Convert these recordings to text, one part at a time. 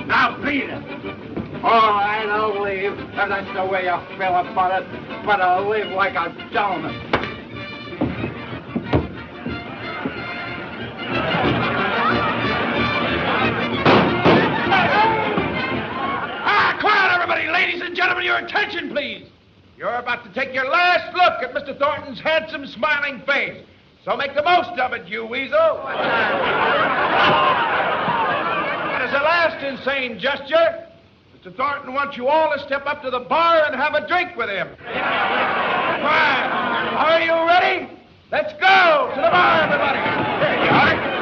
Now, Peter. All right, I'll leave, if that's the way you feel about it. But I'll leave like a gentleman. Quiet, everybody. Ladies and gentlemen, your attention, please. You're about to take your last look at Mr. Thornton's handsome, smiling face. So make the most of it, you weasel. And as a last insane gesture, Mr. Thornton wants you all to step up to the bar and have a drink with him. Fine. Are you ready? Let's go to the bar, everybody. Here you are.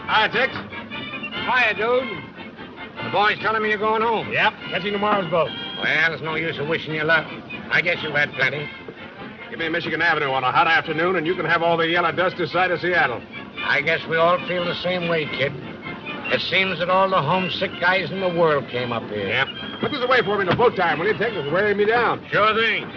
Hi, Tex. Hiya, dude. The boys telling me you're going home. Yep, catching tomorrow's boat. Well, there's no use of wishing you luck. I guess you've had plenty. Give me Michigan Avenue on a hot afternoon, and you can have all the yellow dust this side of Seattle. I guess we all feel the same way, kid. It seems that all the homesick guys in the world came up here. Yep. Put this away for me till boat time, will you, Tex? It's wearing me down. Sure thing.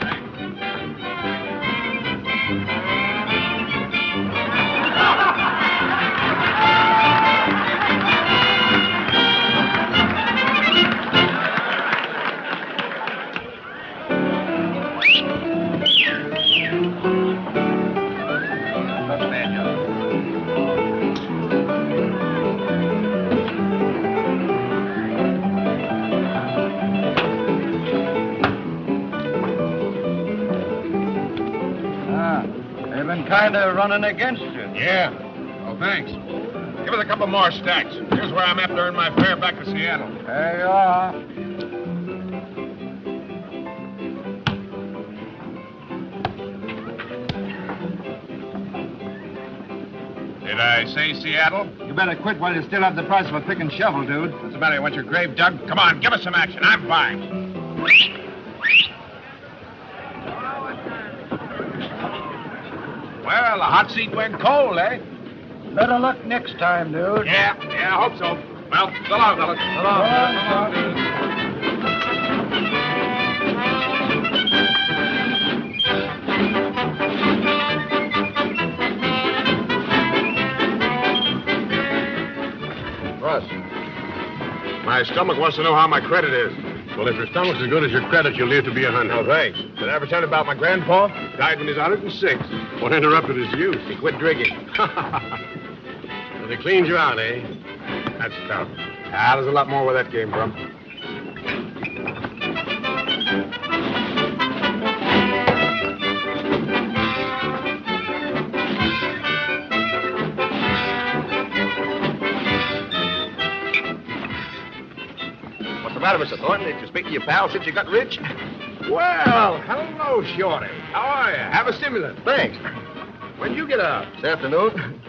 Kind of running against you. Yeah. Oh, thanks. Give us a couple more stacks. Here's where I'm at to earn my fare back to Seattle. There you are. Did I say Seattle? You better quit while you still have the price of a pick and shovel, dude. What's the matter? You want your grave dug? Come on, give us some action. I'm fine. Well, the hot seat went cold, eh? Better luck next time, dude. Yeah, I hope so. Well, so long, fellas. So long. Russ, my stomach wants to know how my credit is. Well, if your stomach's as good as your credit, you'll live to be 100. Oh, thanks. Did I ever tell you about my grandpa? Died when he was 106. What interrupted his youth? He quit drinking. Well, they cleaned you out, eh? That's tough. Ah, there's a lot more where that came from. What's the matter, Mr. Thornton? Did you speak to your pal since you got rich? Well, hello, Shorty. How are you? Have a stimulant. Thanks. When'd you get out? This afternoon.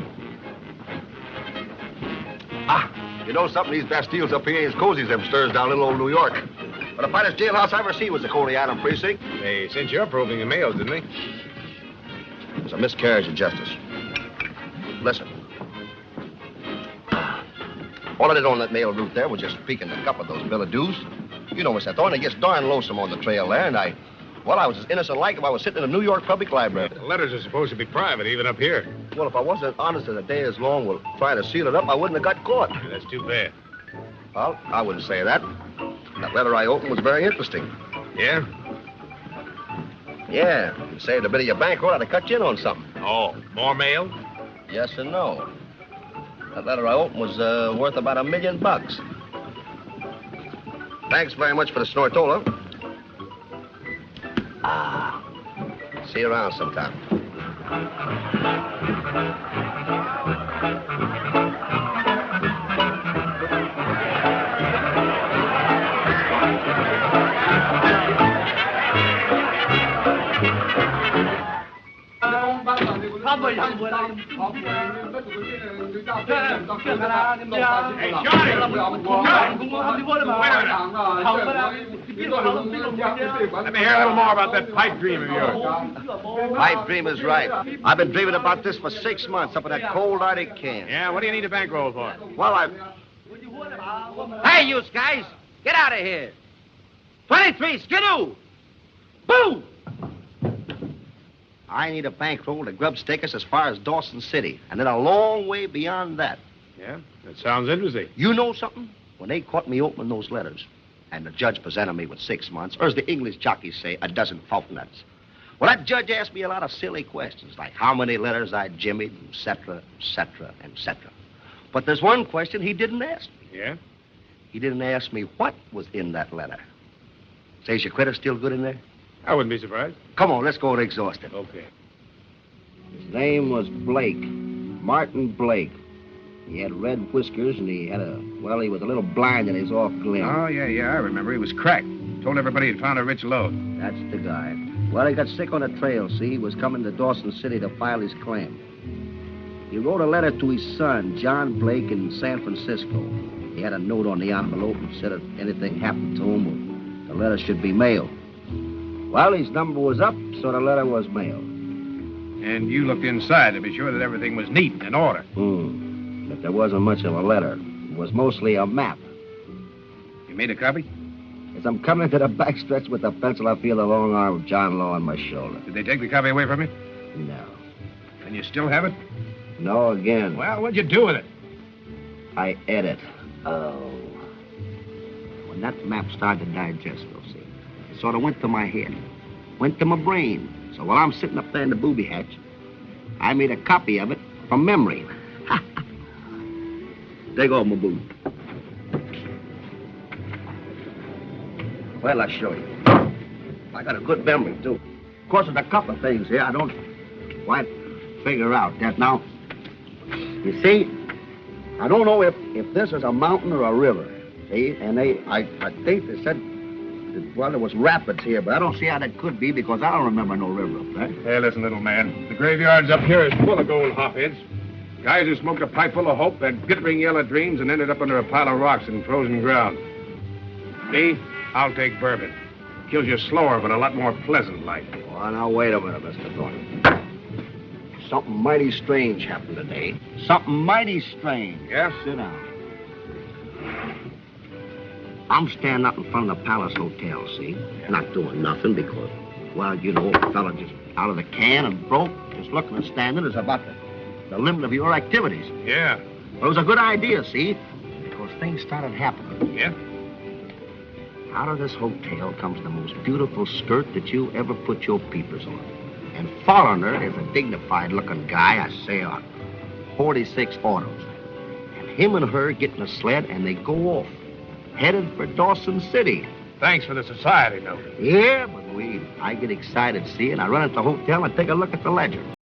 You know something? These Bastilles up here ain't as cozy as them stirs down little old New York. But the finest jailhouse I ever seen was the Coney Island precinct. They sent you up roving the mails, didn't they? It's a miscarriage of justice. Listen. All I did on that mail route there was just peek in the cup of those billet dues. You know, Mr. Thornton, it gets darn lonesome on the trail there, and I was as innocent like if I was sitting in a New York public library. The letters are supposed to be private, even up here. Well, if I wasn't honest as a day is long, well, trying to seal it up, I wouldn't have got caught. That's too bad. Well, I wouldn't say that. That letter I opened was very interesting. Yeah? Yeah, it saved a bit of your bankroll. I'd have cut you in on something. Oh, more mail? Yes and no. That letter I opened was worth about $1 million. Thanks very much for the snortola. See you around sometime. Let me hear a little more about that pipe dream of yours. Pipe dream is right. I've been dreaming about this for 6 months up in that cold Arctic can. Yeah, what do you need a bankroll for? Well, Hey, you guys, get out of here. 23, skidoo. Boo! I need a bankroll to grub stake us as far as Dawson City, and then a long way beyond that. Yeah, that sounds interesting. You know something? When they caught me opening those letters, and the judge presented me with 6 months, or as the English jockeys say, a dozen fortnights. Well, that judge asked me a lot of silly questions, like how many letters I jimmied, et cetera, et cetera, et cetera. But there's one question he didn't ask me. Yeah? He didn't ask me what was in that letter. Say, is your credit still good in there? I wouldn't be surprised. Come on, let's go and exhaust it. Okay. His name was Blake. Martin Blake. He had red whiskers, and he was a little blind in his off limb. Oh, yeah, I remember. He was cracked. Told everybody he'd found a rich load. That's the guy. Well, he got sick on the trail, see? He was coming to Dawson City to file his claim. He wrote a letter to his son, John Blake, in San Francisco. He had a note on the envelope and said if anything happened to him, the letter should be mailed. Well, his number was up, so the letter was mailed. And you looked inside to be sure that everything was neat and in order. But there wasn't much of a letter. It was mostly a map. You made a copy? As I'm coming to the backstretch with the pencil, I feel the long arm of John Law on my shoulder. Did they take the copy away from you? No. And you still have it? No again. Well, what'd you do with it? I ate it. Oh. When that map started to digest, you'll see, it sort of went to my head, went to my brain. So while I'm sitting up there in the booby hatch, I made a copy of it from memory. Take off my boot. Well, I'll show you. I got a good memory, too. Of course, there's a couple of things here I don't quite figure out that now. You see, I don't know if this is a mountain or a river, see? And I think they said, well, there was rapids here, but I don't see how that could be because I don't remember no river up there. Hey, listen, little man. The graveyards up here is full of gold hopheads. Guys who smoked a pipe full of hope, had glittering yellow dreams, and ended up under a pile of rocks in frozen ground. Me, I'll take bourbon. Kills you slower, but a lot more pleasant like. Well, now, wait a minute, Mr. Thornton. Something mighty strange happened today. Something mighty strange. Yeah? Sit down. I'm standing up in front of the Palace Hotel, see? Yeah. Not doing nothing because, well, you know, a fella just out of the can and broke, just looking and standing is about the limit of your activities. Yeah. Well, it was a good idea, see? Because things started happening. Yeah? Out of this hotel comes the most beautiful skirt that you ever put your peepers on. And following her is a dignified-looking guy, I say, on 46 autos. And him and her get in a sled, and they go off, headed for Dawson City. Thanks for the society note. Yeah, but I get excited, see, and I run at the hotel and take a look at the ledger.